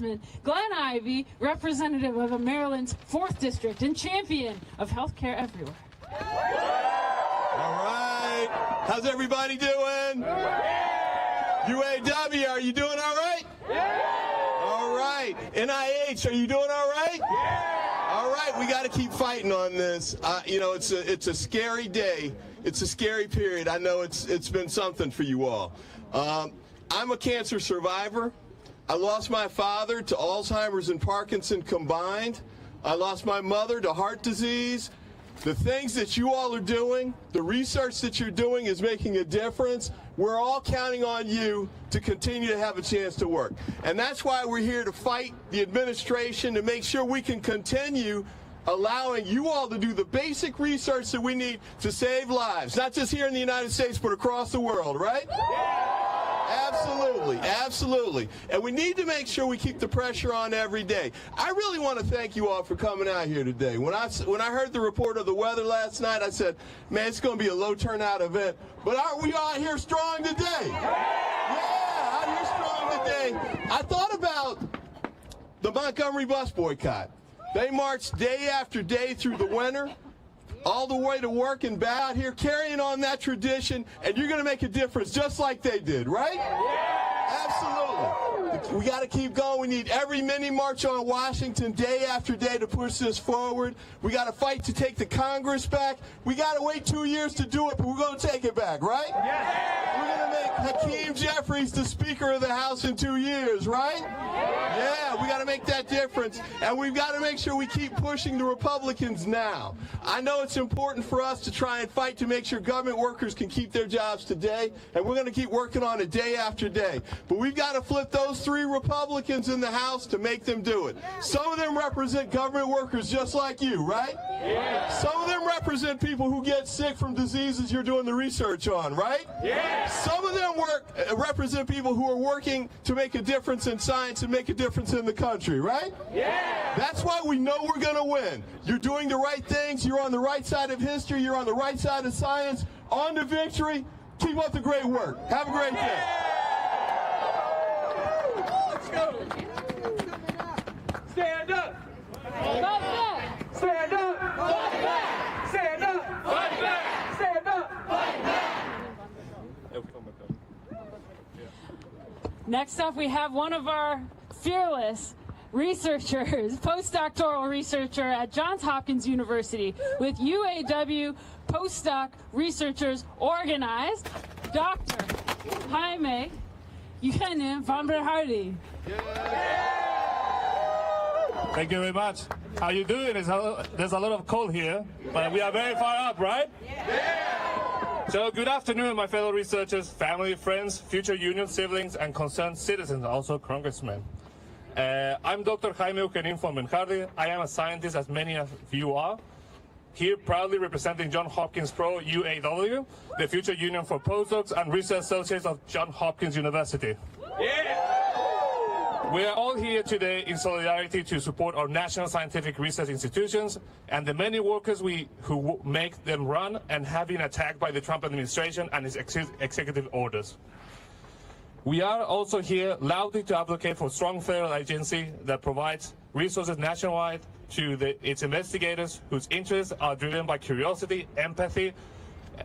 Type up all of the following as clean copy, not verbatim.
Congressman Glenn Ivey, representative of Maryland's 4th District and champion of healthcare everywhere. All right. How's everybody doing? UAW, are you doing all right? All right. NIH, are you doing all right? All right, we got to keep fighting on this. You know, it's a scary day. It's a scary period. I know it's been something for you all. I'm a cancer survivor. I lost my father to Alzheimer's and Parkinson combined. I lost my mother to heart disease. The things that you all are doing, the research that you're doing is making a difference. We're all counting on you to continue to have a chance to work. And that's why we're here to fight the administration to make sure we can continue allowing you all to do the basic research that we need to save lives, not just here in the United States, but across the world, right? Absolutely, absolutely. And we need to make sure we keep the pressure on every day. I really want to thank you all for coming out here today. When I heard the report of the weather last night, I said, man, it's going to be a low turnout event. But aren't we all here strong today? Yeah, out here strong today. I thought about the Montgomery bus boycott. They marched day after day through the winter, all the way to work and back out here, carrying on that tradition, and you're going to make a difference just like they did, right? Absolutely. We got to keep going. We need every mini march on Washington day after day to push this forward. We got to fight to take the Congress back. We got to wait 2 years to do it, but we're going to take it back, right? We're going to make Hakeem Jeffries the Speaker of the House in 2 years, right? Yeah, we got to make that difference, and we've got to make sure we keep pushing the Republicans now. I know it's important for us to try and fight to make sure government workers can keep their jobs today, and we're going to keep working on it day after day. But we've got to flip those 3 Republicans in the House to make them do it. Some of them represent government workers just like you, right? Some of them represent people who get sick from diseases you're doing the research on, right? Some of them represent people who are working to make a difference in science and make a difference in the country, right? That's why we know we're going to win. You're doing the right things. You're on the right side of history. You're on the right side of science. On to victory. Keep up the great work. Have a great day. Let's go. Stand up. Fight back. Stand up. Fight back. Stand up. Fight back. Stand up. Fight back. Next up, we have one of our fearless researchers, postdoctoral researcher at Johns Hopkins University with UAW postdoc researchers organized, Dr. Jaime Yuhanan von Berhardi. Thank you very much. How you doing? There's a lot of cold here, but we are very far up, right? So good afternoon, my fellow researchers, family, friends, future union siblings, and concerned citizens, also congressmen. I'm Dr. Jaime Yuhanan von Berhardi. I am a scientist, as many of you are, here proudly representing Johns Hopkins Pro UAW, the future union for postdocs and research associates of Johns Hopkins University. We are all here today in solidarity to support our national scientific research institutions and the many workers who make them run and have been attacked by the Trump administration and its executive orders. We are also here loudly to advocate for a strong federal agency that provides resources nationwide to its investigators whose interests are driven by curiosity, empathy,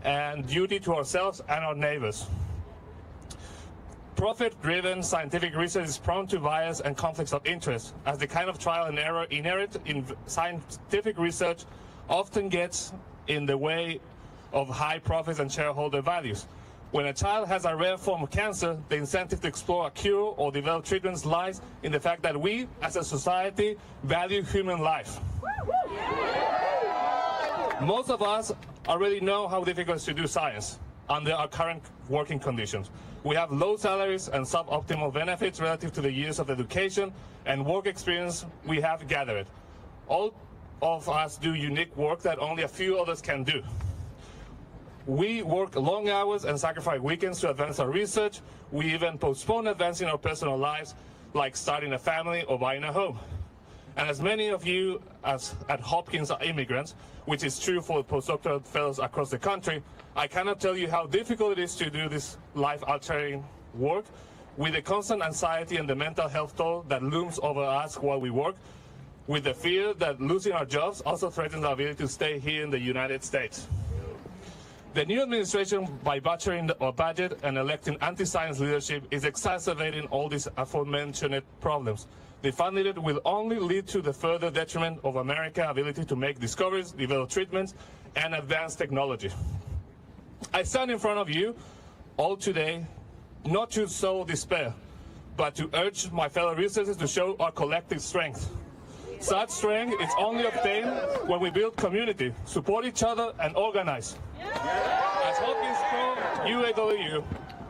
and duty to ourselves and our neighbors. Profit-driven scientific research is prone to bias and conflicts of interest, as the kind of trial and error inherent in scientific research often gets in the way of high profits and shareholder values. When a child has a rare form of cancer, the incentive to explore a cure or develop treatments lies in the fact that we, as a society, value human life. Most of us already know how difficult it is to do science under our current working conditions. We have low salaries and suboptimal benefits relative to the years of education and work experience we have gathered. All of us do unique work that only a few others can do. We work long hours and sacrifice weekends to advance our research. We even postpone advancing our personal lives, like starting a family or buying a home. And as many of you at Hopkins are immigrants, which is true for postdoctoral fellows across the country, I cannot tell you how difficult it is to do this life-altering work with the constant anxiety and the mental health toll that looms over us while we work, with the fear that losing our jobs also threatens our ability to stay here in the United States. The new administration, by butchering our budget and electing anti-science leadership, is exacerbating all these aforementioned problems. The funding it will only lead to the further detriment of America's ability to make discoveries, develop treatments, and advance technology. I stand in front of you all today not to sow despair, but to urge my fellow researchers to show our collective strength. Such strength is only obtained when we build community, support each other, and organize. As Hopkins Pro UAW,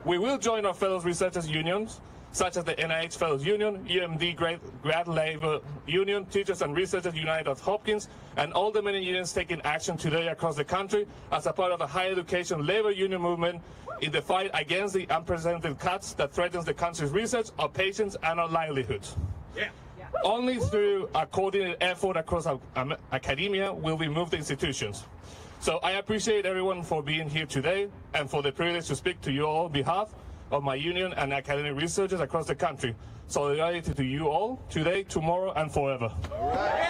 we will join our fellow researchers unions, such as the NIH Fellows Union, UMD Grad Labor Union, Teachers and Researchers United of Hopkins, and all the many unions taking action today across the country as a part of the higher education labor union movement in the fight against the unprecedented cuts that threatens the country's research, our patients, and our livelihoods. Yeah. Only through a coordinated effort across our academia will we move the institutions. So I appreciate everyone for being here today and for the privilege to speak to you all on behalf of my union and academic researchers across the country. Solidarity to you all, today, tomorrow, and forever. All right.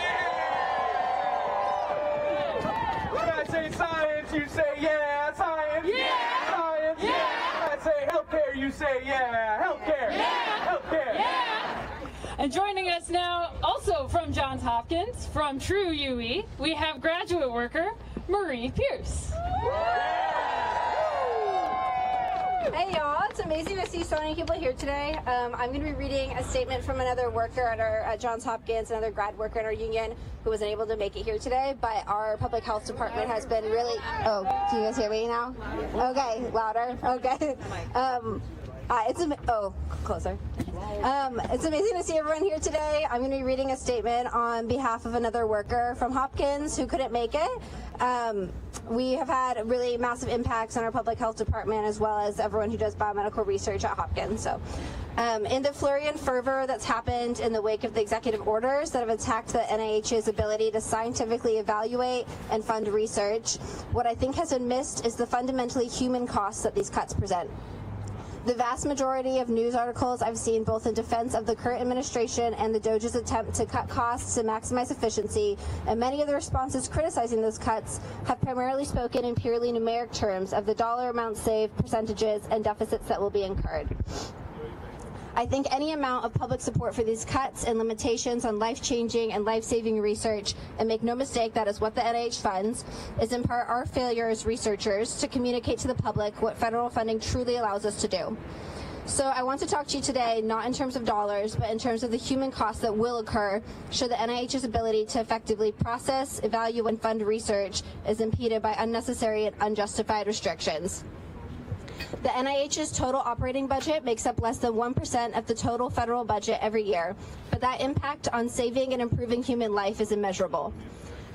When I say science, you say yeah, science. Yeah. Science. Yeah. When I say healthcare, you say yeah, healthcare. Yeah. Healthcare. Yeah. And joining us now, also from Johns Hopkins, from True UE, we have graduate worker Marie Pierce. Hey y'all, it's amazing to see so many people here today. I'm going to be reading a statement from another worker at Johns Hopkins, another grad worker in our union who wasn't able to make it here today, but our public health department has been really... Oh, can you guys hear me now? Okay, louder. Okay. Closer. It's amazing to see everyone here today. I'm going to be reading a statement on behalf of another worker from Hopkins who couldn't make it. We have had really massive impacts on our public health department as well as everyone who does biomedical research at Hopkins. So, in the flurry and fervor that's happened in the wake of the executive orders that have attacked the NIH's ability to scientifically evaluate and fund research, what I think has been missed is the fundamentally human costs that these cuts present. The vast majority of news articles I've seen both in defense of the current administration and the Doge's attempt to cut costs and maximize efficiency, and many of the responses criticizing those cuts have primarily spoken in purely numeric terms of the dollar amount saved, percentages, and deficits that will be incurred. I think any amount of public support for these cuts and limitations on life-changing and life-saving research, and make no mistake, that is what the NIH funds, is in part our failure as researchers to communicate to the public what federal funding truly allows us to do. So I want to talk to you today not in terms of dollars, but in terms of the human costs that will occur should the NIH's ability to effectively process, evaluate, and fund research is impeded by unnecessary and unjustified restrictions. The NIH's total operating budget makes up less than 1% of the total federal budget every year, but that impact on saving and improving human life is immeasurable.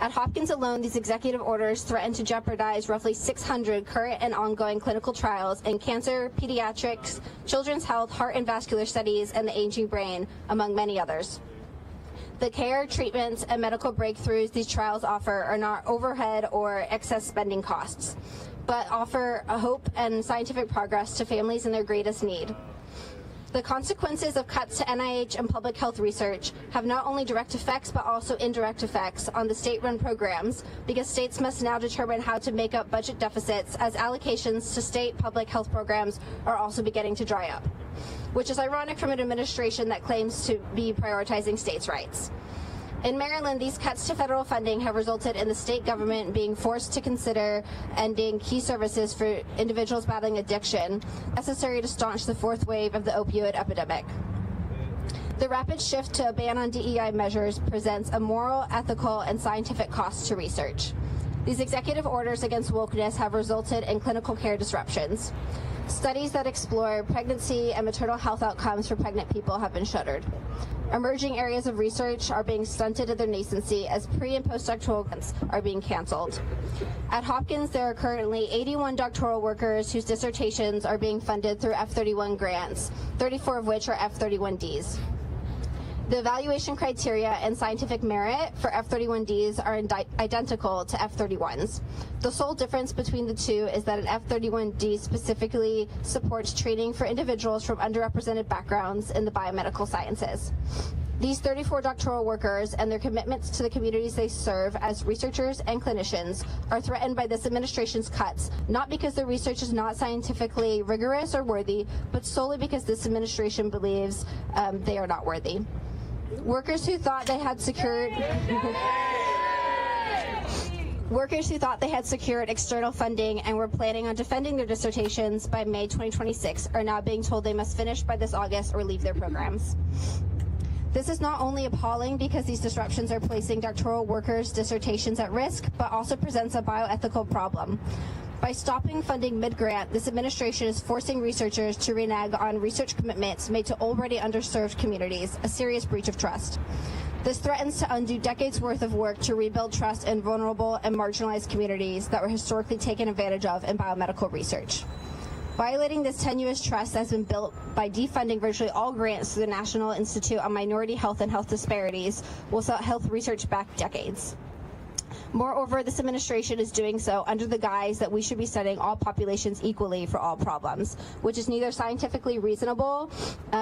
At Hopkins alone, these executive orders threaten to jeopardize roughly 600 current and ongoing clinical trials in cancer, pediatrics, children's health, heart and vascular studies, and the aging brain, among many others. The care, treatments, and medical breakthroughs these trials offer are not overhead or excess spending costs, but offer a hope and scientific progress to families in their greatest need. The consequences of cuts to NIH and public health research have not only direct effects but also indirect effects on the state-run programs, because states must now determine how to make up budget deficits as allocations to state public health programs are also beginning to dry up, which is ironic from an administration that claims to be prioritizing states' rights. In Maryland, these cuts to federal funding have resulted in the state government being forced to consider ending key services for individuals battling addiction, necessary to staunch the fourth wave of the opioid epidemic. The rapid shift to a ban on DEI measures presents a moral, ethical, and scientific cost to research. These executive orders against wokeness have resulted in clinical care disruptions. Studies that explore pregnancy and maternal health outcomes for pregnant people have been shuttered. Emerging areas of research are being stunted at their nascency as pre- and postdoctoral grants are being canceled. At Hopkins, there are currently 81 doctoral workers whose dissertations are being funded through F-31 grants, 34 of which are F-31Ds. The evaluation criteria and scientific merit for F-31Ds are identical to F-31s. The sole difference between the two is that an F-31D specifically supports training for individuals from underrepresented backgrounds in the biomedical sciences. These 34 doctoral workers and their commitments to the communities they serve as researchers and clinicians are threatened by this administration's cuts, not because their research is not scientifically rigorous or worthy, but solely because this administration believes they are not worthy. Workers who thought they had secured external funding and were planning on defending their dissertations by May 2026 are now being told they must finish by this August or leave their programs. This is not only appalling because these disruptions are placing doctoral workers' dissertations at risk, but also presents a bioethical problem. By stopping funding mid-grant, this administration is forcing researchers to renege on research commitments made to already underserved communities, a serious breach of trust. This threatens to undo decades' worth of work to rebuild trust in vulnerable and marginalized communities that were historically taken advantage of in biomedical research. Violating this tenuous trust has been built by defunding virtually all grants to the National Institute on Minority Health and Health Disparities will set health research back decades. Moreover, this administration is doing so under the guise that we should be studying all populations equally for all problems, which is neither scientifically reasonable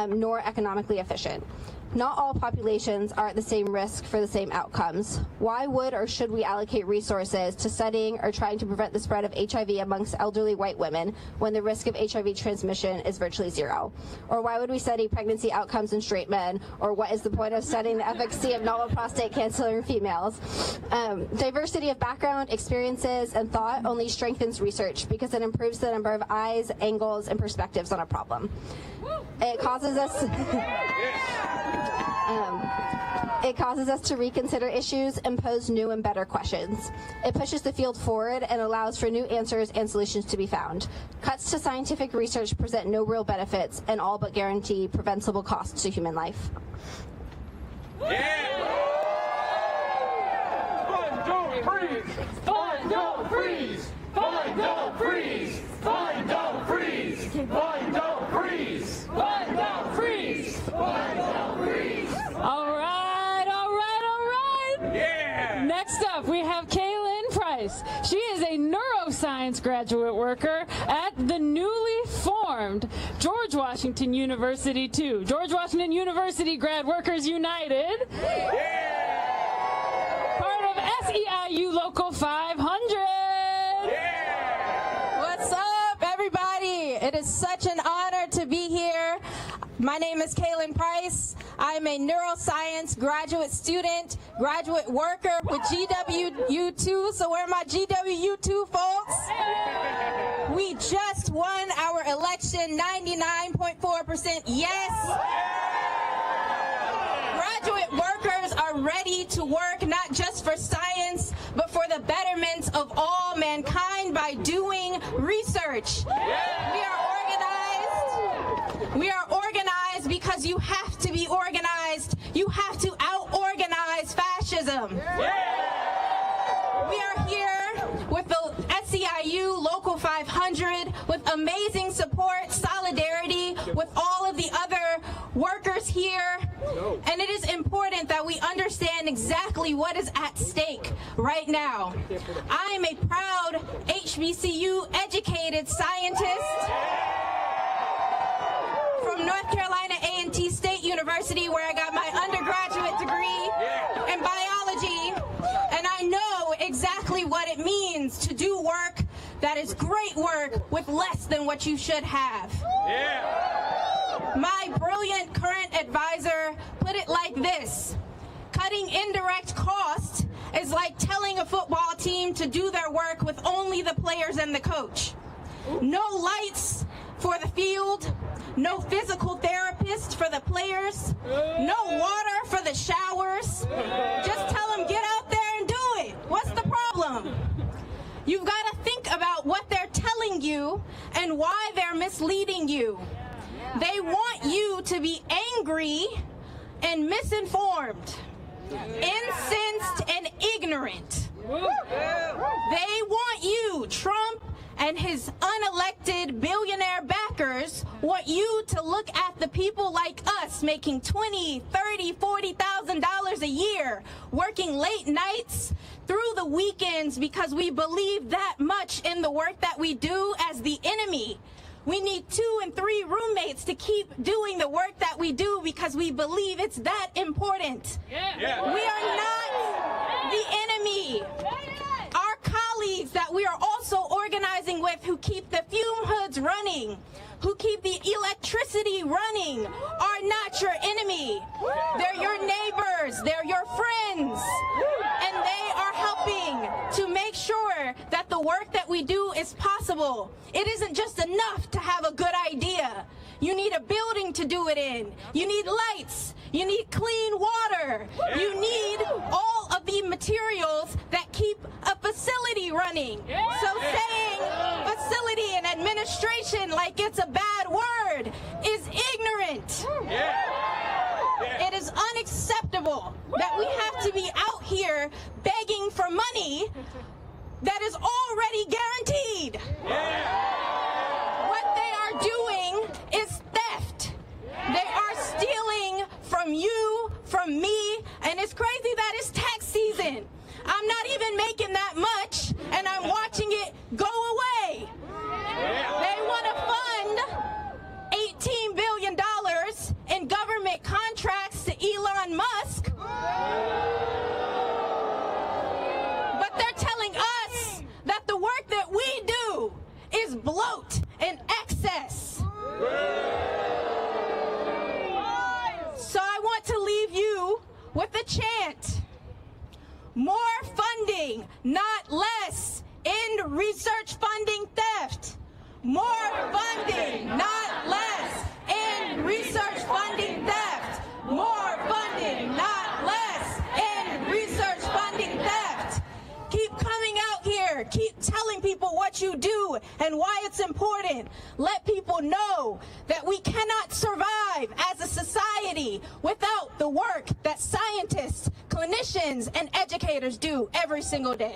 nor economically efficient. Not all populations are at the same risk for the same outcomes. Why would or should we allocate resources to studying or trying to prevent the spread of HIV amongst elderly white women when the risk of HIV transmission is virtually zero? Or why would we study pregnancy outcomes in straight men? Or what is the point of studying the efficacy of novel prostate cancer in females? Diversity of background, experiences, and thought only strengthens research because it improves the number of eyes, angles, and perspectives on a problem. It causes us to reconsider issues and pose new and better questions. It pushes the field forward and allows for new answers and solutions to be found. Cuts to scientific research present no real benefits and all but guarantee preventable costs to human life. Fund, don't freeze! Fund, don't freeze! Fund, don't freeze! Fund, don't freeze! Fund, don't freeze! Fund, don't freeze! Fund, don't freeze! All right, all right, all right. Yeah! Next up, we have Kaylin Price. She is a neuroscience graduate worker at the newly formed George Washington University, too. George Washington University Grad Workers United. Yeah! Part of SEIU Local 500. What's up, everybody? It is such an honor to be here. My name is Kaylin Price. I am a neuroscience graduate student, graduate worker with GWU2. So where are my GWU2 folks? We just won our election, 99.4% yes. Graduate workers are ready to work not just for science, but for the betterment of all mankind by doing research. We are organized because you have to be organized. You have to out-organize fascism. We are here with the SEIU Local 500 with amazing support, solidarity with all of the other workers here. And it is important that we understand exactly what is at stake right now. I am a proud HBCU educated scientist from North Carolina A&T State University, where I got my undergraduate degree in biology, and I know exactly what it means to do work that is great work with less than what you should have. My brilliant current advisor put it like this: cutting indirect costs is like telling a football team to do their work with only the players and the coach. No lights for the field, no physical therapist for the players, no water for the showers. Just tell them, get out there and do it. What's the problem? You've got to think about what they're telling you and why they're misleading you. They want you to be angry and misinformed, incensed and ignorant. They want you, Trump and his unelected billionaire backers, want you to look at the people like us making $20,000, $30,000, $40,000 a year, working late nights through the weekends because we believe that much in the work that we do as the enemy. We need 2 and 3 roommates to keep doing the work that we do because we believe it's that important. Yeah. We are not the enemy. Our colleagues that we are also organizing with who keep the fume hoods running, who keep the electricity running, are not your enemy. They're your neighbors, they're your friends, and they are helping to make sure that the work that we do is possible. It isn't just enough to have a good idea. You need a building to do it in. You need lights. You need clean water. You need all of the materials that keep a facility running. So saying facility and administration like it's a bad word is ignorant. It is unacceptable that we have to be out here begging for money that is already guaranteed. What they are doing is theft. They are stealing from you, from me, and it's crazy that it's tax season. I'm not even making that much, and I'm watching it go away. They want to fund $18 billion in government contracts to Elon Musk. But they're telling us that the work that we do is bloat and excess. So I want to leave you with a chant. More funding, not less. End research funding theft. More funding, not less. End research funding theft. More funding, not less. End research funding theft. Keep coming out here. Keep telling people what you do and why it's important. Let people know that we cannot survive as a society without the work that scientists, clinicians, and educators do every single day.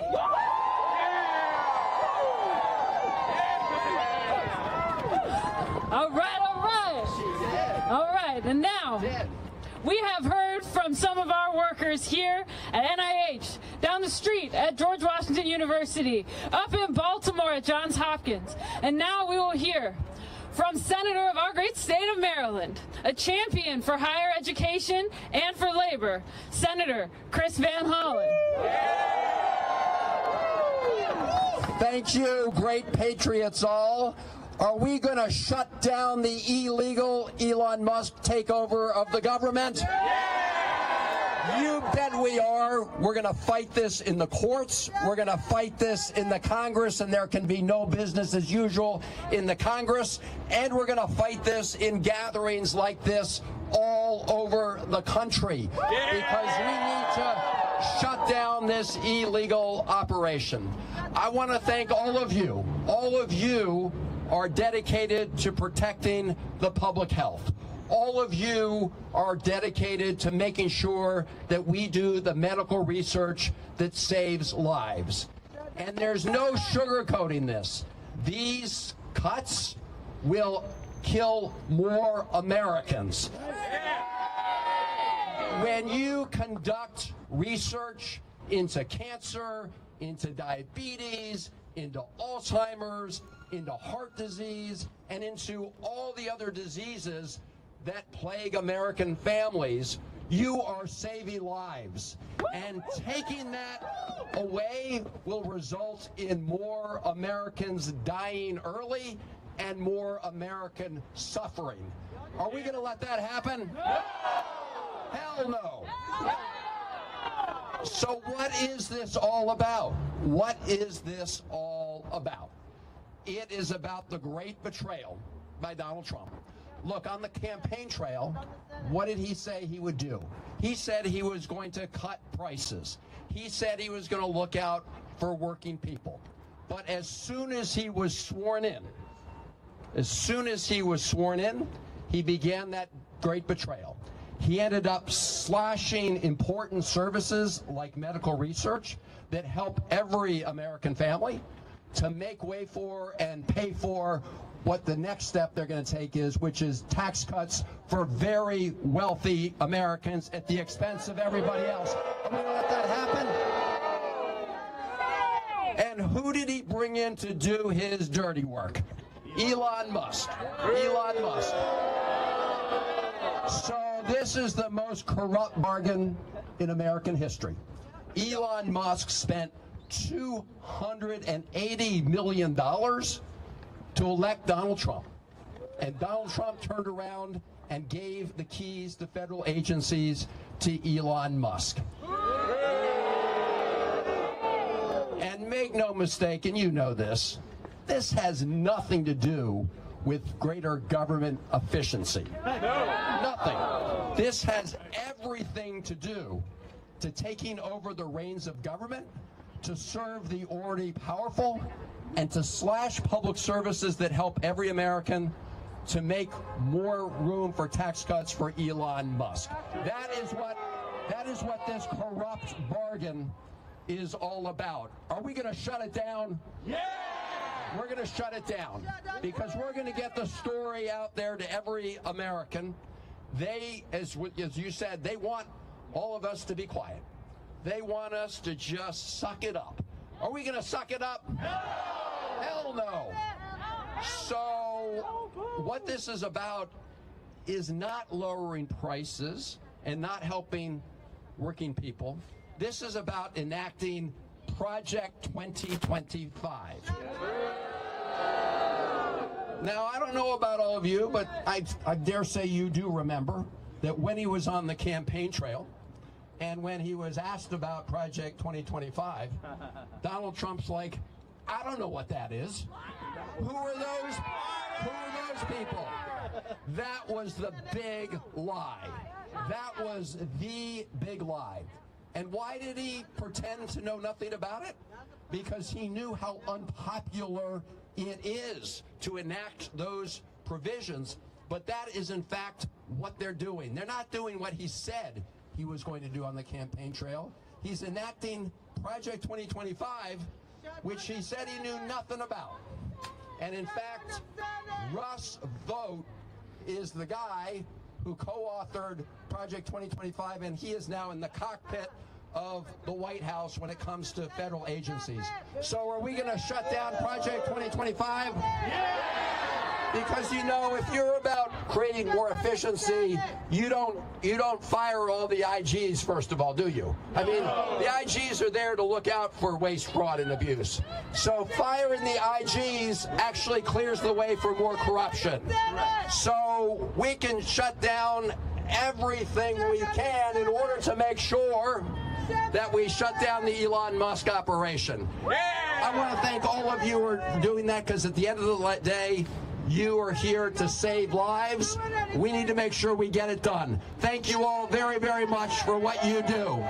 All right, all right. All right, and now we have heard from some of our workers here at NIH, down the street at George Washington University, up in Baltimore at Johns Hopkins, and now we will hear from Senator of our great state of Maryland, a champion for higher education and for labor, Senator Chris Van Hollen. Thank you, great patriots all. Are we going to shut down the illegal Elon Musk takeover of the government? You bet we are. We're going to fight this in the courts. We're going to fight this in the Congress, and there can be no business as usual in the Congress. And we're going to fight this in gatherings like this all over the country because we need to shut down this illegal operation. I want to thank all of you. All of you are dedicated to protecting the public health. All of you are dedicated to making sure that we do the medical research that saves lives. And there's no sugarcoating this. These cuts will kill more Americans. When you conduct research into cancer, into diabetes, into Alzheimer's, into heart disease, and into all the other diseases that plague American families, you are saving lives. And taking that away will result in more Americans dying early and more American suffering. Are we going to let that happen? No! Hell no! So what is this all about? What is this all about? It is about the great betrayal by Donald Trump. Look, on the campaign trail, what did he say he would do? He said he was going to cut prices. He said he was going to look out for working people. But as soon as he was sworn in, he began that great betrayal. He ended up slashing important services like medical research that help every American family to make way for and pay for what the next step they're going to take is, which is tax cuts for very wealthy Americans at the expense of everybody else. Are we going to let that happen? And who did he bring in to do his dirty work? Elon Musk. Elon Musk. So this is the most corrupt bargain in American history. Elon Musk spent $280 million to elect Donald Trump. And Donald Trump turned around and gave the keys to federal agencies to Elon Musk. And make no mistake, and you know this has nothing to do with greater government efficiency. Nothing. This has everything to do to taking over the reins of government to serve the already powerful and to slash public services that help every American to make more room for tax cuts for Elon Musk. That is what this corrupt bargain is all about. Are we going to shut it down? Yeah! We're going to shut it down because we're going to get the story out there to every American. They, as you said, they want all of us to be quiet. They want us to just suck it up. Are we going to suck it up? No! Hell no! So what this is about is not lowering prices and not helping working people. This is about enacting Project 2025. Now, I don't know about all of you, but I dare say you do remember that when he was on the campaign trail and when he was asked about Project 2025, Donald Trump's like, I don't know what that is. Who are those people? That was the big lie. That was the big lie. And why did he pretend to know nothing about it? Because he knew how unpopular it is to enact those provisions. But that is, in fact, what they're doing. They're not doing what he said he was going to do on the campaign trail. He's enacting Project 2025, which he said he knew nothing about. And in fact, Russ Vought is the guy who co-authored Project 2025, and he is now in the cockpit of the White House when it comes to federal agencies. So are we going to shut down Project 2025? Yeah! Because, you know, if you're about creating more efficiency, you don't fire all the IGs, first of all, do you? I mean, the IGs are there to look out for waste, fraud, and abuse. So firing the IGs actually clears the way for more corruption. So we can shut down everything we can in order to make sure that we shut down the Elon Musk operation. I want to thank all of you who are doing that, because at the end of the day, you are here to save lives. We need to make sure we get it done. Thank you all very, very much for what you do.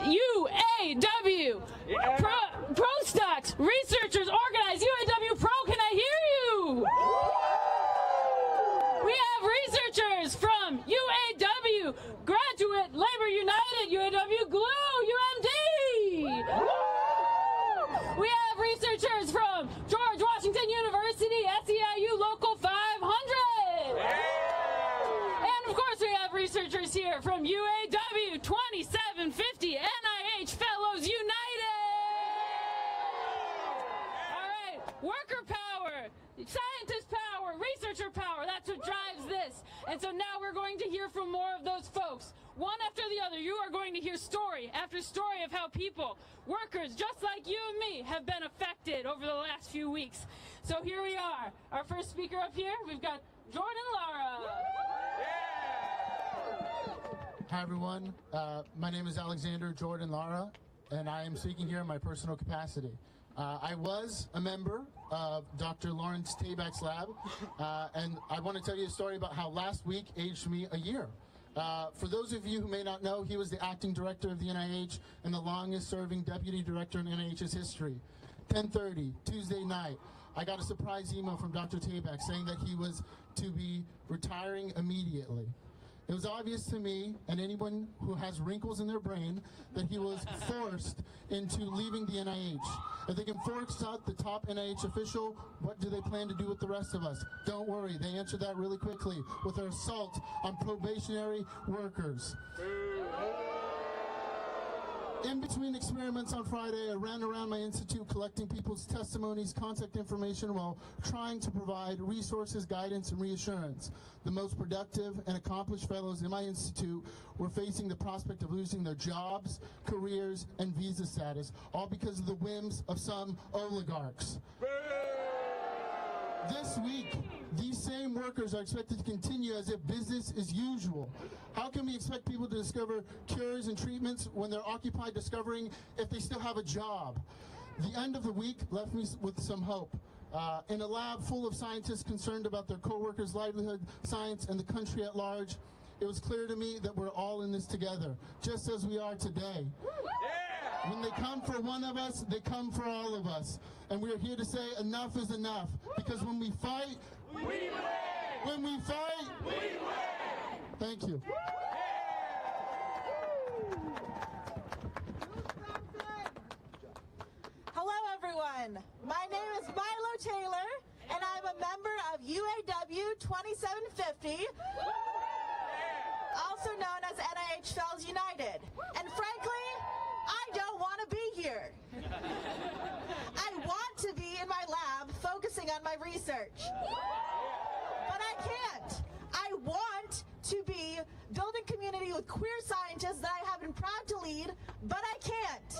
UAW, pro stocks, researchers organized, UAW Pro, can I hear you? We have researchers from UAW, Graduate Labor United, UAW Glue, UMD. We have researchers from George Washington University, SEIU Local 500. And of course we have researchers here from UAW 2750, NIH Fellows United. All right, worker power, scientist power, researcher power, that's what drives this. And so now we're going to hear from more of those folks. One after the other, you are going to hear story after story of how people, workers just like you and me, have been affected over the last few weeks. So here we are. Our first speaker up here, we've got Jordan Lara. Hi everyone, my name is Alexander Jordan Lara, and I am speaking here in my personal capacity. I was a member of Dr. Lawrence Tabak's lab, and I want to tell you a story about how last week aged me a year. For those of you who may not know, he was the acting director of the NIH and the longest-serving deputy director in NIH's history. 10:30, Tuesday night, I got a surprise email from Dr. Tabak saying that he was to be retiring immediately. It was obvious to me and anyone who has wrinkles in their brain that he was forced into leaving the NIH. If they can force out the top NIH official, what do they plan to do with the rest of us? Don't worry, they answered that really quickly with their assault on probationary workers. In between experiments on Friday, I ran around my institute collecting people's testimonies, contact information, while trying to provide resources, guidance, and reassurance. The most productive and accomplished fellows in my institute were facing the prospect of losing their jobs, careers, and visa status, all because of the whims of some oligarchs. This week, these same workers are expected to continue as if business is usual. How can we expect people to discover cures and treatments when they're occupied discovering if they still have a job? The end of the week left me with some hope. In a lab full of scientists concerned about their co-workers' livelihood, science, and the country at large, it was clear to me that we're all in this together, just as we are today. When they come for one of us, they come for all of us. And we are here to say enough is enough. Because when we fight, we win! When we fight, we win! Thank you. Hello, everyone. My name is Milo Taylor, and I'm a member of UAW 2750, also known as NIH Fellows United. And frankly, I don't want to be here. I want to be in my lab focusing on my research. But I can't. I want to be building community with queer scientists that I have been proud to lead, but I can't.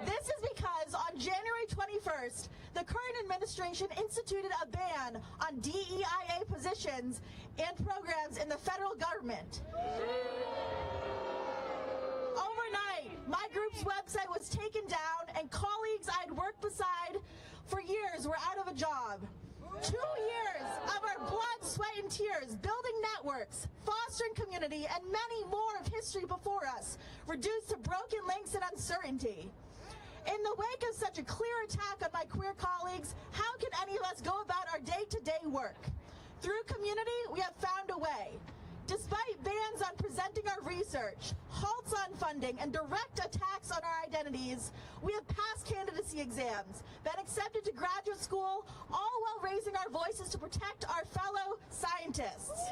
This is because on January 21st, the current administration instituted a ban on DEIA positions and programs in the federal government. Overnight, my group's website was taken down and colleagues I'd worked beside for years were out of a job. 2 years of our blood, sweat, and tears, building networks, fostering community, and many more of history before us, reduced to broken links and uncertainty. In the wake of such a clear attack on my queer colleagues, how can any of us go about our day-to-day work? Through community, we have found a way. Despite bans on presenting our research, halts on funding, and direct attacks on our identities, we have passed candidacy exams, been accepted to graduate school, all while raising our voices to protect our fellow scientists.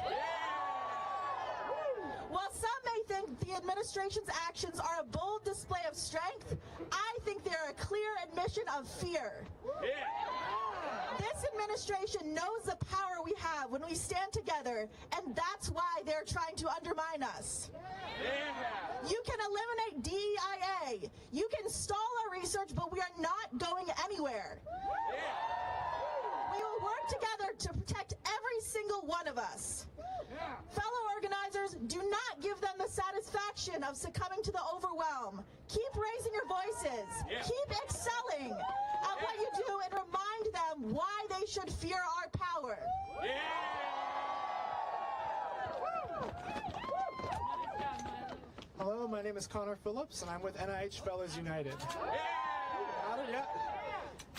While some may think the administration's actions are a bold display of strength, I think they are a clear admission of fear. This administration knows the power we have when we stand together, and that's why they're trying to undermine us. You can eliminate DEIA. You can stall our research, but we are not going anywhere. We will work together to protect every single one of us. Fellow organizers, do not give them the satisfaction of succumbing to the overwhelm. Keep raising your voices. Keep excelling at what you do and remind them why they should fear our power. Hello, my name is Connor Phillips, and I'm with NIH Fellows United.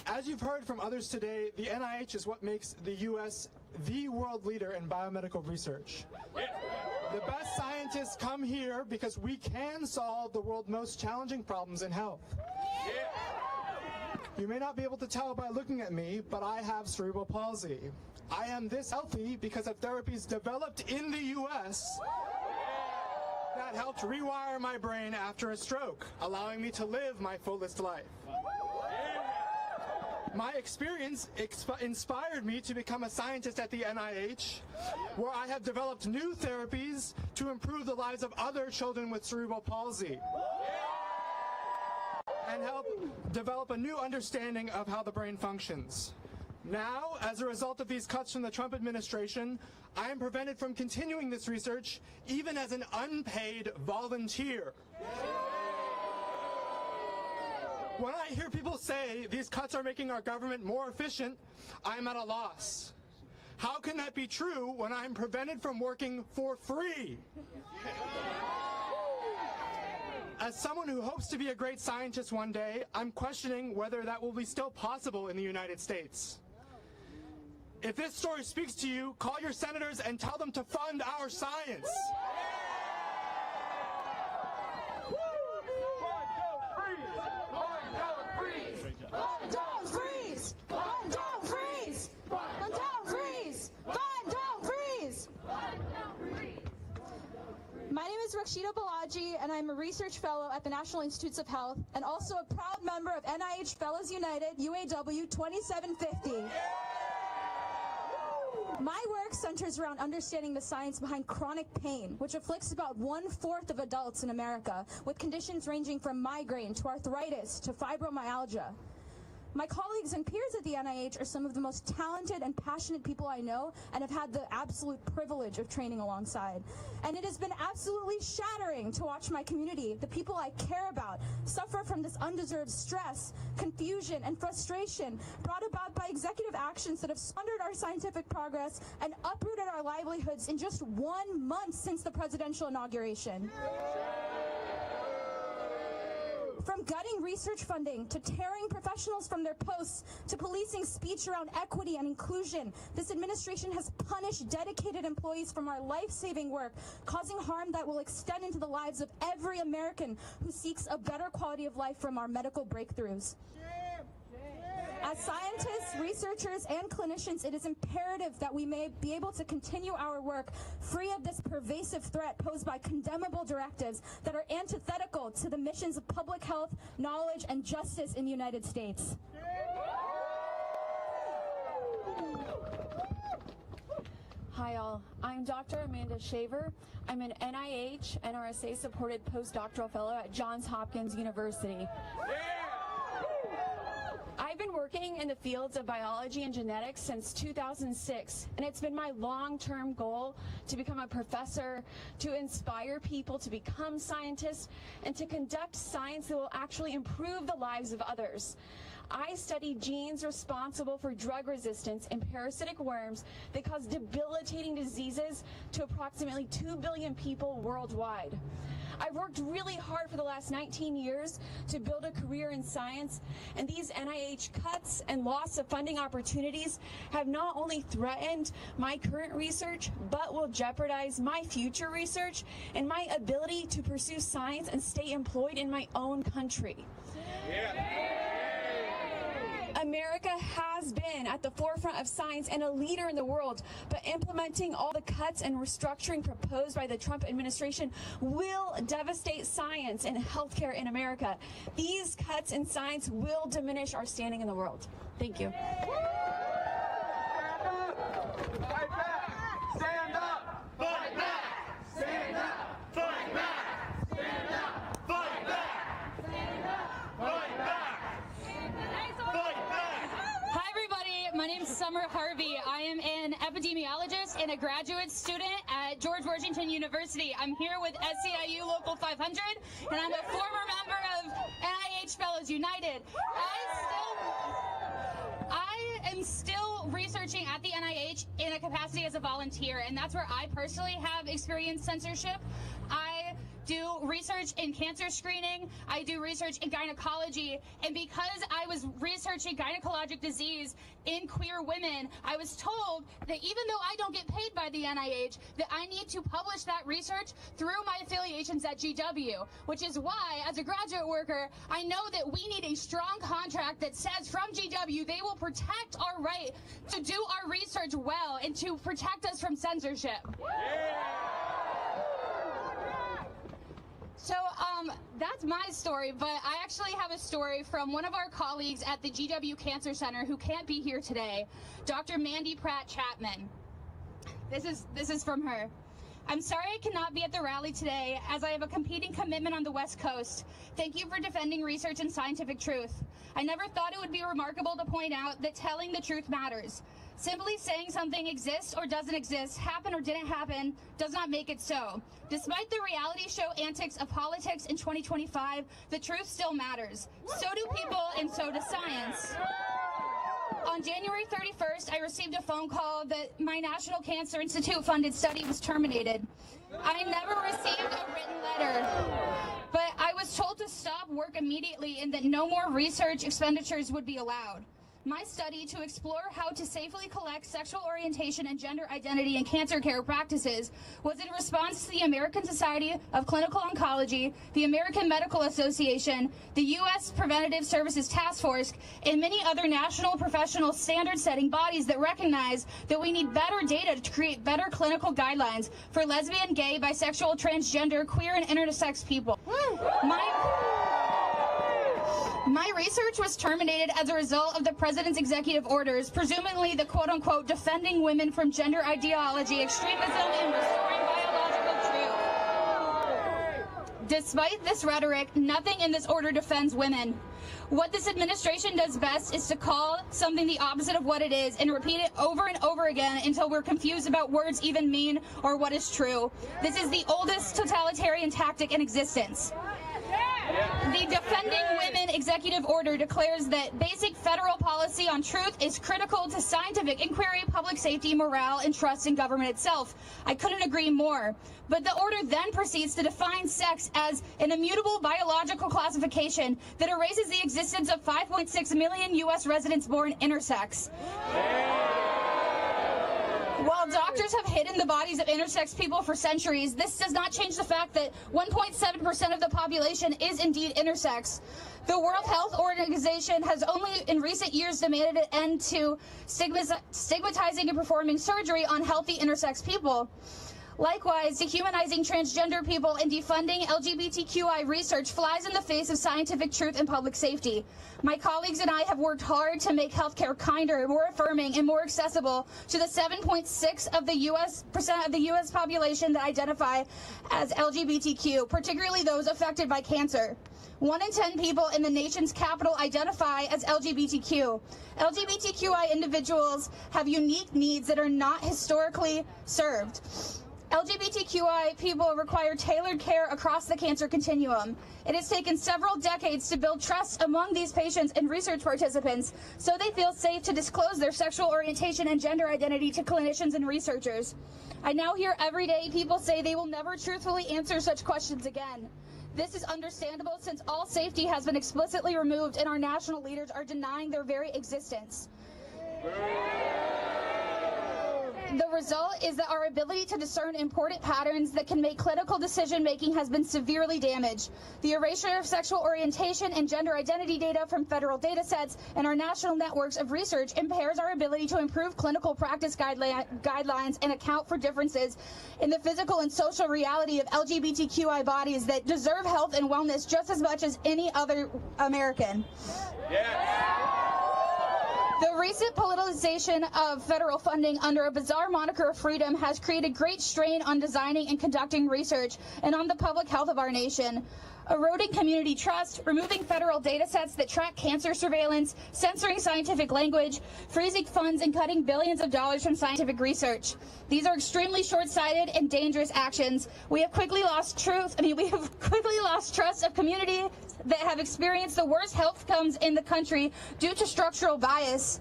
As you've heard from others today, the NIH is what makes the U.S. the world leader in biomedical research. The best scientists come here because we can solve the world's most challenging problems in health. You may not be able to tell by looking at me, but I have cerebral palsy. I am this healthy because of therapies developed in the U.S. that helped rewire my brain after a stroke, allowing me to live my fullest life. My experience inspired me to become a scientist at the NIH, where I have developed new therapies to improve the lives of other children with cerebral palsy and help develop a new understanding of how the brain functions. Now, as a result of these cuts from the Trump administration, I am prevented from continuing this research, even as an unpaid volunteer. When I hear people say these cuts are making our government more efficient, I'm at a loss. How can that be true when I'm prevented from working for free? As someone who hopes to be a great scientist one day, I'm questioning whether that will be still possible in the United States. If this story speaks to you, call your senators and tell them to fund our science. My name is Rakshita Balaji, and I'm a research fellow at the National Institutes of Health, and also a proud member of NIH Fellows United, UAW 2750. My work centers around understanding the science behind chronic pain, which afflicts about 1/4 of adults in America, with conditions ranging from migraine to arthritis to fibromyalgia. My colleagues and peers at the NIH are some of the most talented and passionate people I know and have had the absolute privilege of training alongside. And it has been absolutely shattering to watch my community, the people I care about, suffer from this undeserved stress, confusion, and frustration brought about by executive actions that have squandered our scientific progress and uprooted our livelihoods in just 1 month since the presidential inauguration. From gutting research funding, to tearing professionals from their posts, to policing speech around equity and inclusion, this administration has punished dedicated employees from our life-saving work, causing harm that will extend into the lives of every American who seeks a better quality of life from our medical breakthroughs. As scientists, researchers, and clinicians, it is imperative that we may be able to continue our work free of this pervasive threat posed by condemnable directives that are antithetical to the missions of public health, knowledge, and justice in the United States. Hi all, I'm Dr. Amanda Shaver. I'm an NIH NRSA supported postdoctoral fellow at Johns Hopkins University. I've been working in the fields of biology and genetics since 2006, and it's been my long-term goal to become a professor, to inspire people to become scientists, and to conduct science that will actually improve the lives of others. I study genes responsible for drug resistance in parasitic worms that cause debilitating diseases to approximately 2 billion people worldwide. I've worked really hard for the last 19 years to build a career in science, and these NIH cuts and loss of funding opportunities have not only threatened my current research, but will jeopardize my future research and my ability to pursue science and stay employed in my own country. America has been at the forefront of science and a leader in the world, but implementing all the cuts and restructuring proposed by the Trump administration will devastate science and healthcare in America. These cuts in science will diminish our standing in the world. Thank you. Fight back! Stand up! Fight back! Stand up! Fight back! Stand up! Fight back! Stand up! Fight back! Hi everybody, my name is Summer Harvey. I am an epidemiologist and a graduate student at George Washington University. I'm here with SEIU Local 500, and I'm a former member of NIH Fellows United. I am still researching at the NIH in a capacity as a volunteer, and that's where I personally have experienced censorship. I do research in cancer screening, I do research in gynecology, and because I was researching gynecologic disease in queer women, I was told that even though I don't get paid by the NIH, that I need to publish that research through my affiliations at GW, which is why, as a graduate worker, I know that we need a strong contract that says from GW they will protect our right to do our research well and to protect us from censorship. So that's my story, but I actually have a story from one of our colleagues at the GW Cancer Center who can't be here today, Dr. Mandy Pratt Chapman. This is from her. I'm sorry I cannot be at the rally today as I have a competing commitment on the West Coast. Thank you for defending research and scientific truth. I never thought it would be remarkable to point out that telling the truth matters. Simply saying something exists or doesn't exist, happened or didn't happen, does not make it so. Despite the reality show antics of politics in 2025, the truth still matters. So do people and so does science. On January 31st, I received a phone call that my National Cancer Institute funded study was terminated. I never received a written letter, but I was told to stop work immediately and that no more research expenditures would be allowed. My study to explore how to safely collect sexual orientation and gender identity in cancer care practices was in response to the American Society of Clinical Oncology, the American Medical Association, the U.S. Preventative Services Task Force, and many other national professional standard-setting bodies that recognize that we need better data to create better clinical guidelines for lesbian, gay, bisexual, transgender, queer, and intersex people. My research was terminated as a result of the president's executive orders, presumably the quote-unquote defending women from gender ideology, extremism, and restoring biological truth. Despite this rhetoric, nothing in this order defends women. What this administration does best is to call something the opposite of what it is and repeat it over and over again until we're confused about words even mean or what is true. This is the oldest totalitarian tactic in existence. The Defending Women Executive Order declares that basic federal policy on truth is critical to scientific inquiry, public safety, morale, and trust in government itself. I couldn't agree more. But the order then proceeds to define sex as an immutable biological classification that erases the existence of 5.6 million U.S. residents born intersex. While doctors have hidden the bodies of intersex people for centuries, this does not change the fact that 1.7% of the population is indeed intersex. The World Health Organization has only in recent years demanded an end to stigmatizing and performing surgery on healthy intersex people. Likewise, dehumanizing transgender people and defunding LGBTQI research flies in the face of scientific truth and public safety. My colleagues and I have worked hard to make healthcare kinder, more affirming, and more accessible to the 7.6% of the U.S. population that identify as LGBTQ, particularly those affected by cancer. 1 in 10 people in the nation's capital identify as LGBTQ. LGBTQI individuals have unique needs that are not historically served. LGBTQI people require tailored care across the cancer continuum. It has taken several decades to build trust among these patients and research participants so they feel safe to disclose their sexual orientation and gender identity to clinicians and researchers. I now hear every day people say they will never truthfully answer such questions again. This is understandable since all safety has been explicitly removed and our national leaders are denying their very existence. The result is that our ability to discern important patterns that can make clinical decision-making has been severely damaged. The erasure of sexual orientation and gender identity data from federal data sets and our national networks of research impairs our ability to improve clinical practice guidelines and account for differences in the physical and social reality of LGBTQI bodies that deserve health and wellness just as much as any other American. Yes. The recent politicization of federal funding under a bizarre moniker of freedom has created great strain on designing and conducting research and on the public health of our nation. Eroding community trust, removing federal data sets that track cancer surveillance, censoring scientific language, freezing funds, and cutting billions of dollars from scientific research. These are extremely short-sighted and dangerous actions. We have quickly lost trust of community that have experienced the worst health outcomes in the country due to structural bias.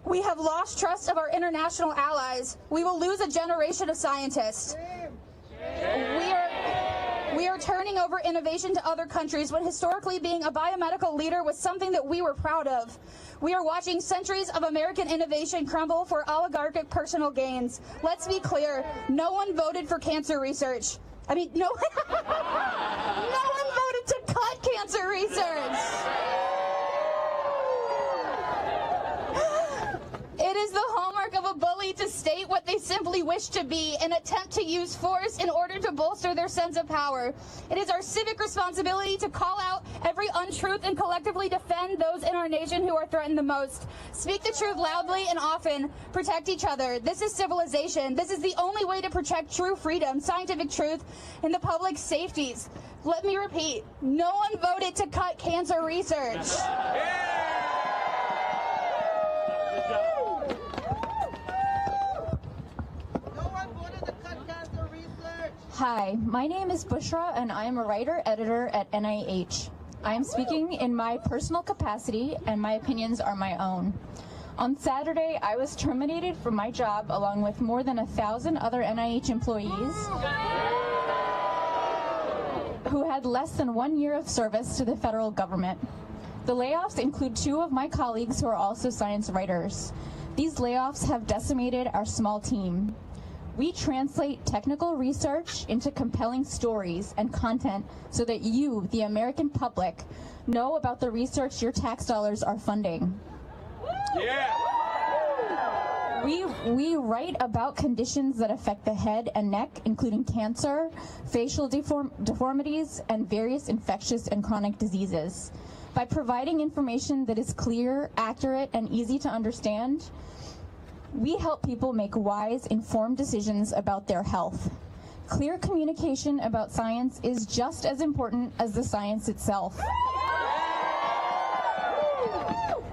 We have lost trust of our international allies. We will lose a generation of scientists. We are turning over innovation to other countries when historically being a biomedical leader was something that we were proud of. We are watching centuries of American innovation crumble for oligarchic personal gains. Let's be clear, no one voted for cancer research. No one voted to cut cancer research. It is the hallmark of a bully to state what they simply wish to be and attempt to use force in order to bolster their sense of power. It is our civic responsibility to call out every untruth and collectively defend those in our nation who are threatened the most. Speak the truth loudly and often. Protect each other. This is civilization. This is the only way to protect true freedom, scientific truth, and the public's safeties. Let me repeat, no one voted to cut cancer research. Hi, my name is Bushra and I am a writer-editor at NIH. I am speaking in my personal capacity and my opinions are my own. On Saturday, I was terminated from my job along with more than 1,000 other NIH employees who had less than 1 year of service to the federal government. The layoffs include 2 of my colleagues who are also science writers. These layoffs have decimated our small team. We translate technical research into compelling stories and content so that you, the American public, know about the research your tax dollars are funding. Yeah. We write about conditions that affect the head and neck, including cancer, facial deformities, and various infectious and chronic diseases. By providing information that is clear, accurate, and easy to understand, we help people make wise, informed decisions about their health. Clear communication about science is just as important as the science itself.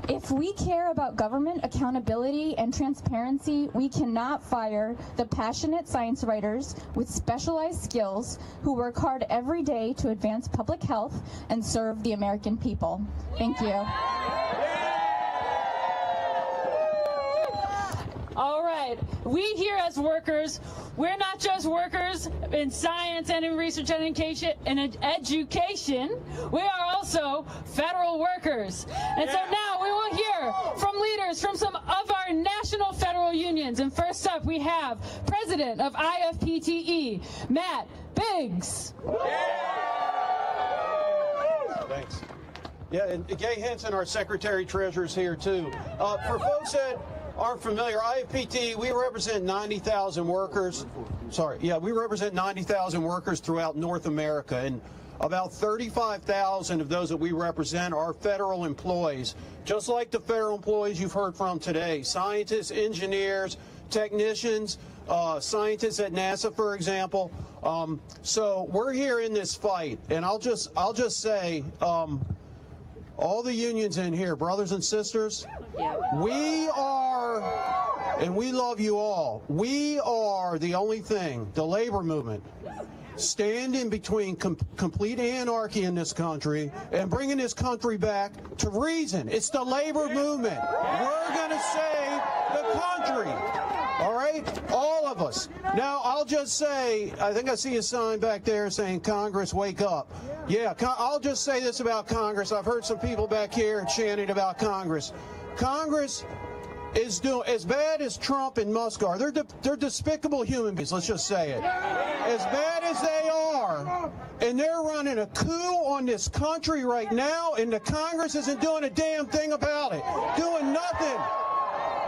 If we care about government accountability and transparency, we cannot fire the passionate science writers with specialized skills who work hard every day to advance public health and serve the American people. Thank you. All right, we here as workers, we're not just workers in science and in research and education, we are also federal workers. And so now we will hear from leaders from some of our national federal unions. And first up, we have President of IFPTE, Matt Biggs. Thanks. Yeah, and Gay Henson, our Secretary Treasurer, is here too. For folks that aren't familiar, IFPT, we represent 90,000 workers. We represent 90,000 workers throughout North America, and about 35,000 of those that we represent are federal employees, just like the federal employees you've heard from today. Scientists, engineers, technicians, scientists at NASA, for example. So we're here in this fight, and I'll just say, all the unions in here, brothers and sisters, we are, and we love you all, we are the only thing, the labor movement, standing between complete anarchy in this country and bringing this country back to reason. It's the labor movement. We're going to save the country. All right? All of us. Now, I'll just say, I think I see a sign back there saying, Congress, wake up. Yeah, I'll just say this about Congress. I've heard some people back here chanting about Congress. Congress is doing as bad as Trump and Musk are. They're despicable human beings, let's just say it. As bad as they are, and they're running a coup on this country right now, and the Congress isn't doing a damn thing about it. Doing nothing.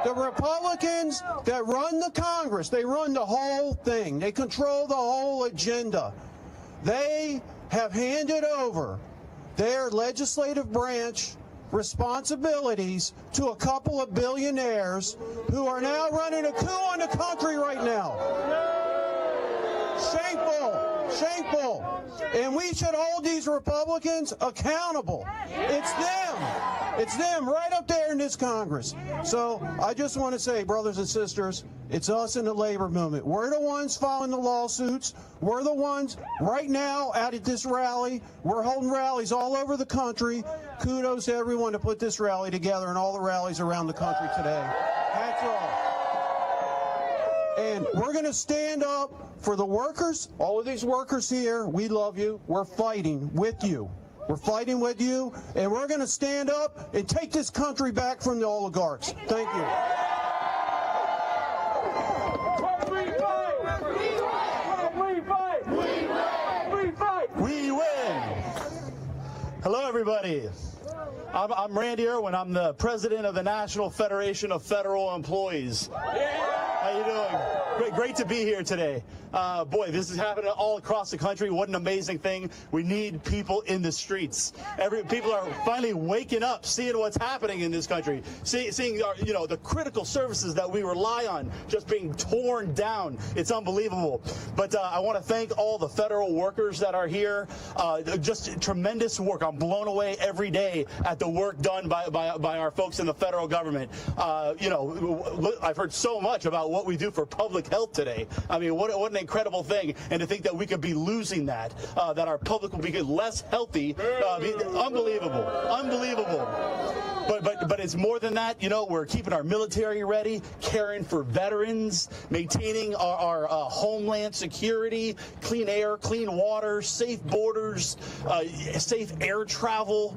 The Republicans that run the Congress, they run the whole thing. They control the whole agenda. They have handed over their legislative branch responsibilities to a couple of billionaires who are now running a coup on the country right now. Shameful, shameful. And we should hold these Republicans accountable. It's them. It's them right up there in this Congress. So I just want to say, brothers and sisters, it's us in the labor movement. We're the ones filing the lawsuits. We're the ones right now out at this rally. We're holding rallies all over the country. Kudos to everyone to put this rally together and all the rallies around the country today. Hats off. And we're going to stand up for the workers, all of these workers here. We love you. We're fighting with you. We're fighting with you, and we're going to stand up and take this country back from the oligarchs. Thank you. We win. Hello, everybody. I'm Randy Irwin. I'm the president of the National Federation of Federal Employees. How you doing? Great to be here today. Boy, this is happening all across the country. What an amazing thing. We need people in the streets. People are finally waking up, seeing what's happening in this country, seeing our, the critical services that we rely on just being torn down. It's unbelievable. But I want to thank all the federal workers that are here. Just tremendous work. I'm blown away every day at the work done by our folks in the federal government. I've heard so much about what we do for public health today. I mean, what an incredible thing. And to think that we could be losing that our public will be less healthy. Unbelievable. But it's more than that. We're keeping our military ready, caring for veterans, maintaining our homeland security, clean air, clean water, safe borders, safe air travel.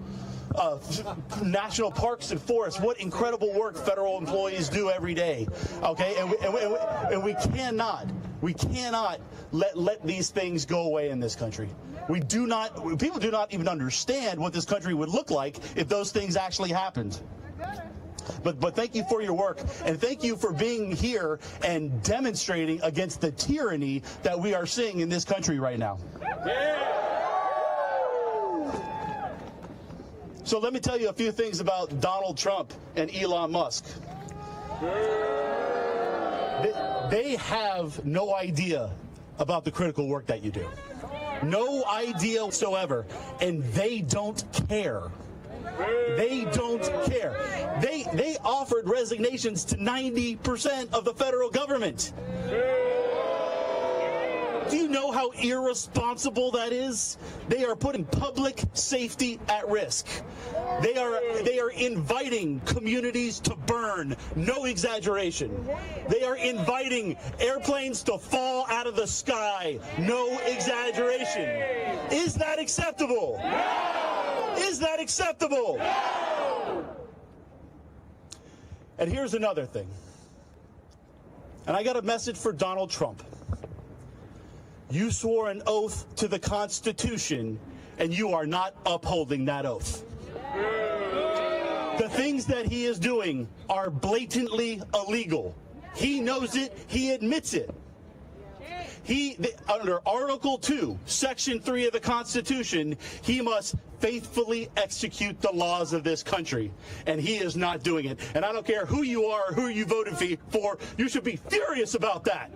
National parks and forests. What incredible work federal employees do every day. Okay, and we cannot let these things go away in this country. People do not even understand what this country would look like if those things actually happened. But thank you for your work, and thank you for being here and demonstrating against the tyranny that we are seeing in this country right now. So let me tell you a few things about Donald Trump and Elon Musk. They have no idea about the critical work that you do. No idea whatsoever. And they don't care. They don't care. They offered resignations to 90% of the federal government. Do you know how irresponsible that is? They are putting public safety at risk. They are inviting communities to burn. No exaggeration. They are inviting airplanes to fall out of the sky. No exaggeration. Is that acceptable? No! Is that acceptable? No! And here's another thing. And I got a message for Donald Trump. You swore an oath to the Constitution, and you are not upholding that oath. The things that he is doing are blatantly illegal. He knows it. He admits it. Under Article 2, Section 3 of the Constitution, he must faithfully execute the laws of this country, and he is not doing it. And I don't care who you are or who you voted for, you should be furious about that.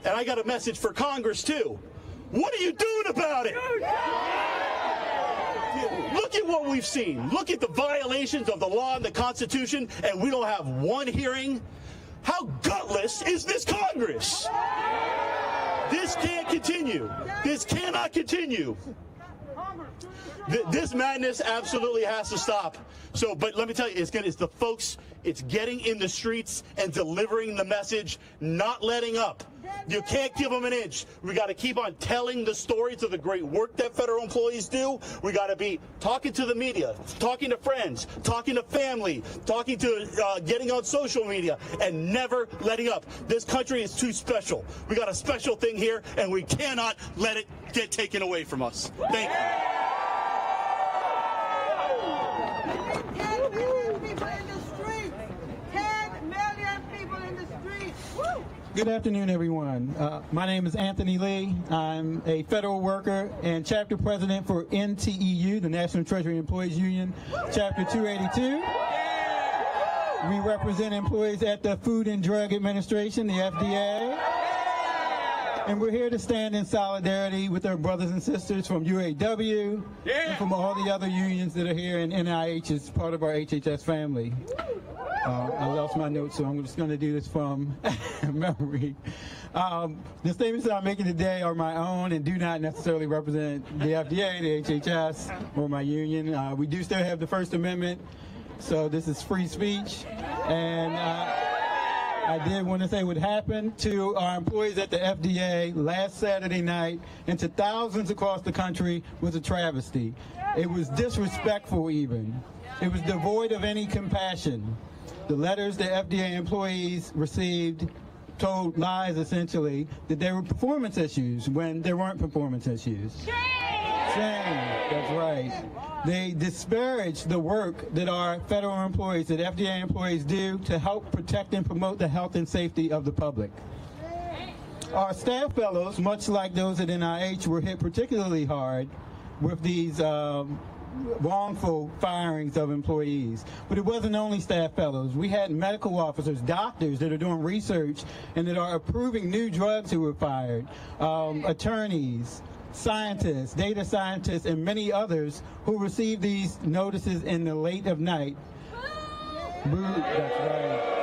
And I got a message for Congress, too. What are you doing about it? Look at what we've seen. Look at the violations of the law and the Constitution, and we don't have one hearing. How gutless is this Congress? This can't continue. This cannot continue. This madness absolutely has to stop. But let me tell you, it's the folks, it's getting in the streets and delivering the message, not letting up. You can't give them an inch. We got to keep on telling the stories of the great work that federal employees do. We got to be talking to the media, talking to friends, talking to family, talking to getting on social media, and never letting up. This country is too special. We got a special thing here, and we cannot let it get taken away from us. Thank you. Good afternoon, everyone. My name is Anthony Lee. I'm a federal worker and chapter president for NTEU, the National Treasury Employees Union, Chapter 282. We represent employees at the Food and Drug Administration, the FDA. And we're here to stand in solidarity with our brothers and sisters from UAW and from all the other unions that are here, and NIH is part of our HHS family. I lost my notes, so I'm just going to do this from memory. The statements that I'm making today are my own and do not necessarily represent the FDA, the HHS, or my union. We do still have the First Amendment, so this is free speech. And I did want to say what happened to our employees at the FDA last Saturday night and to thousands across the country was a travesty. It was disrespectful even. It was devoid of any compassion. The letters the FDA employees received told lies, essentially, that there were performance issues when there weren't performance issues. Shame! That's right. They disparage the work that our federal employees, that FDA employees do to help protect and promote the health and safety of the public. Our staff fellows, much like those at NIH, were hit particularly hard with these wrongful firings of employees. But it wasn't only staff fellows. We had medical officers, doctors that are doing research and that are approving new drugs who were fired, attorneys, scientists, data scientists, and many others who received these notices in the late of night. Boo, that's right.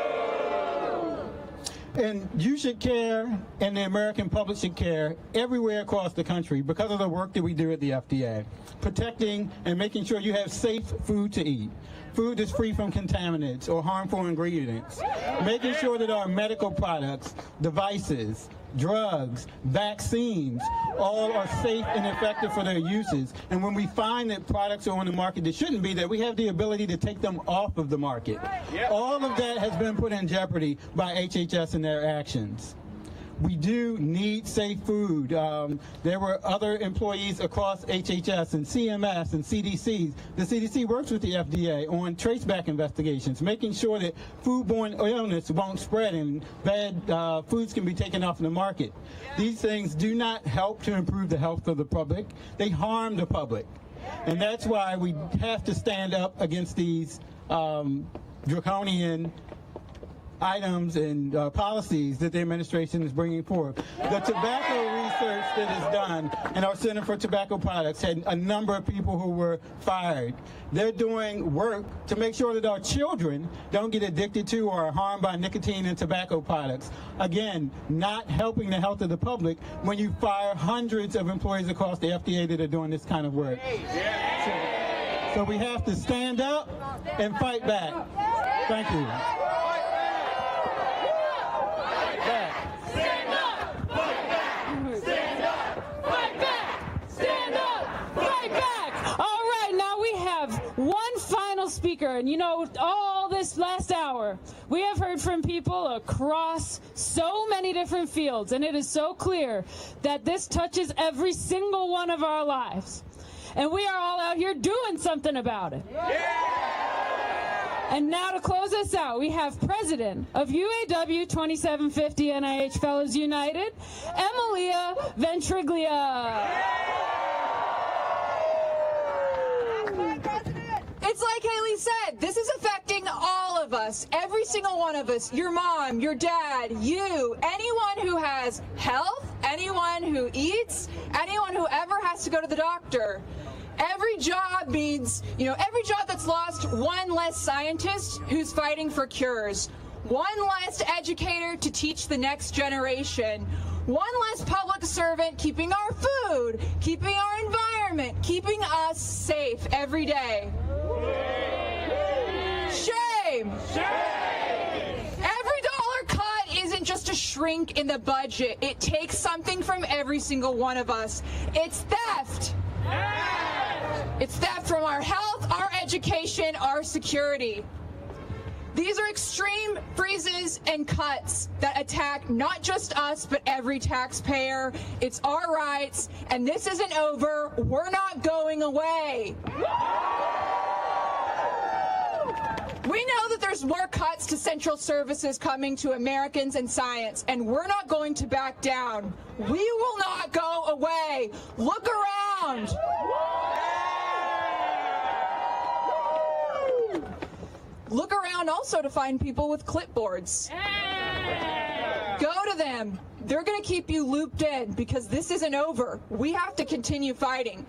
And you should care, and the American public should care everywhere across the country because of the work that we do at the FDA, protecting and making sure you have safe food to eat, food that's free from contaminants or harmful ingredients, making sure that our medical products, devices, drugs, vaccines, all are safe and effective for their uses. And when we find that products are on the market that shouldn't be, that we have the ability to take them off of the market. All of that has been put in jeopardy by HHS and their actions. We do need safe food. There were other employees across HHS and CMS and CDC. The CDC works with the FDA on traceback investigations, making sure that foodborne illness won't spread and bad foods can be taken off the market. These things do not help to improve the health of the public. They harm the public. And that's why we have to stand up against these draconian items and policies that the administration is bringing forth. The tobacco research that is done in our Center for Tobacco Products had a number of people who were fired. They're doing work to make sure that our children don't get addicted to or are harmed by nicotine and tobacco products. Again, not helping the health of the public when you fire hundreds of employees across the FDA that are doing this kind of work. So we have to stand up and fight back. Thank you. One final speaker, and you know, all this last hour, we have heard from people across so many different fields, and it is so clear that this touches every single one of our lives. And we are all out here doing something about it. And now to close us out, we have President of UAW 2750 NIH Fellows United, Emilia Ventriglia. It's like Haley said, this is affecting all of us, every single one of us, your mom, your dad, you, anyone who has health, anyone who eats, anyone who ever has to go to the doctor. Every job means, every job that's lost one less scientist who's fighting for cures, one less educator to teach the next generation, one less public servant keeping our food, keeping our environment, keeping us safe every day. Shame! Shame! Every dollar cut isn't just a shrink in the budget. It takes something from every single one of us. It's theft. It's theft from our health, our education, our security. These are extreme freezes and cuts that attack not just us, but every taxpayer. It's our rights, and this isn't over. We're not going away. We know that there's more cuts to central services coming to Americans in science, and we're not going to back down. We will not go away. Look around. Look around also to find people with clipboards. Go to them. They're going to keep you looped in because this isn't over. We have to continue fighting.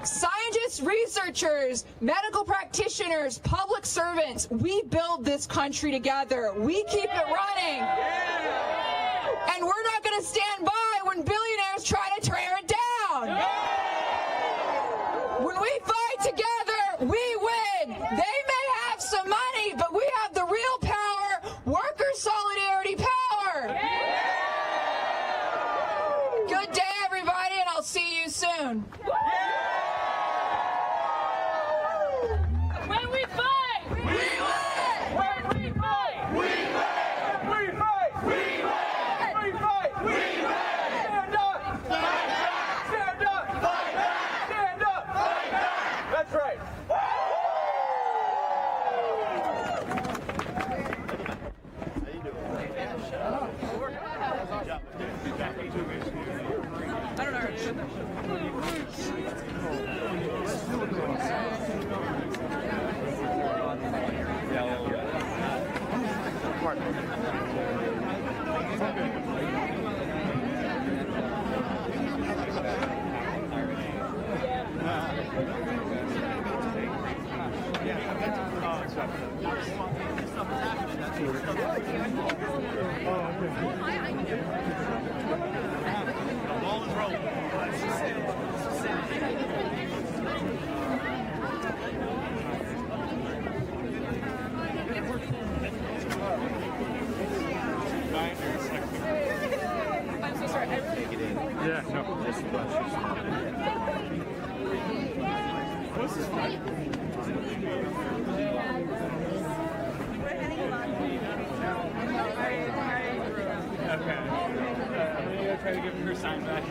Scientists, researchers, medical practitioners, public servants, we build this country together. We keep it running. And we're not going to stand by when billionaires try to tear it down. When we fight together, we win. They may have some money, but we have the real power, worker solidarity power. Good day, everybody, and I'll see you soon. When we fight, we win. When we fight, we win. We fight, we win. We fight, we win. Stand up, fight back. I'm so sorry. Yeah, no. What's this one? Okay. I'm gonna go try to give her sign back.